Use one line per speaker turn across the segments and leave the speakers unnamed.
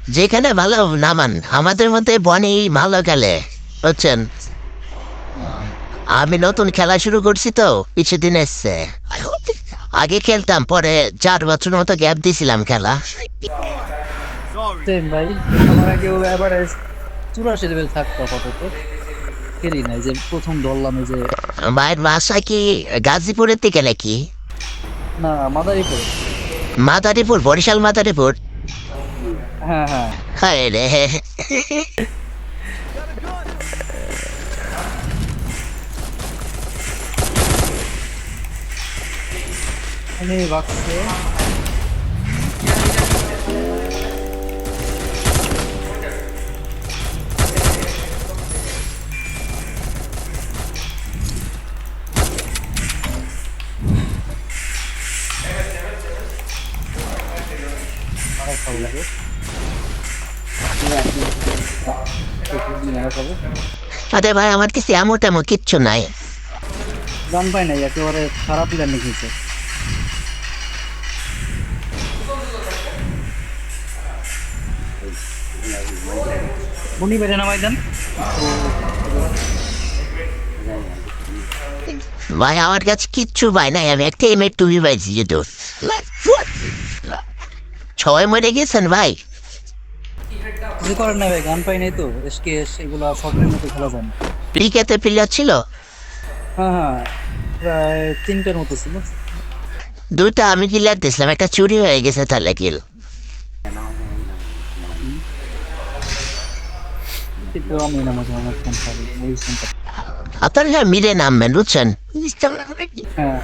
যেখানে ভালো নামান, আমাদের মধ্যে বনেই ভালো খেলে, বুঝছেন? আমি নতুন খেলা শুরু করছি তো কিছুদিন এসছে। আগে খেলতাম, পরে 4 বছর মতো গ্যাপ দিছিলাম খেলা।
সেম ভাই। আমার আগেও এভারেজ 84 লেভেল থাকতো, আপাতত খেলি নাই, যে প্রথম ধরলাম এই যে।
মায়ের বাসা কি গাজীপুরের দিকে নাকি?
না, মাদারীপুর।
মাদারীপুর, বরিশাল মাদারীপুর।
হ্যাঁ হ্যাঁ।
হায় রে।
আমি ভাবছে আমার ভালো লাগে।
আরে ভাই, আমার কাছে এমন তেমন কিচ্ছু নাই।
গান পাই নাই, একেবারে খারাপ গান লিখেছে। মনি বেড়ে নামাই দেন।
ভাই আমার কাছে কিচ্ছু পাই নাই, আমি একটা এমএ টুবি পাইছি যেহেতু। সবাই মরে গেছেন ভাই।
কিছু করেন না ভাই, গান পাই নাই তো, এসকেএস এগুলা সফটের মতো খেলা যায় না।
পিকেতে প্লেয়ার ছিল
হ্যাঁ হ্যাঁ, প্রায় 3টার মতো ছিল।
দুইটা, আমি প্লেয়ার দিছিলাম, একটা চুরি হয়ে গেছে তাহলে কিল।
কিন্তু আমি না, মাঝে আমার ফোন খাবো ওই ফোনটা।
আপনারা মিলে নামবেন, বুঝছেন?
হ্যাঁ।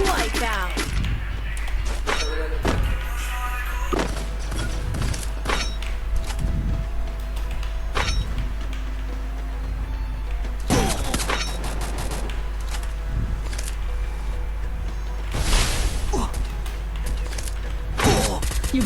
Wipeout. You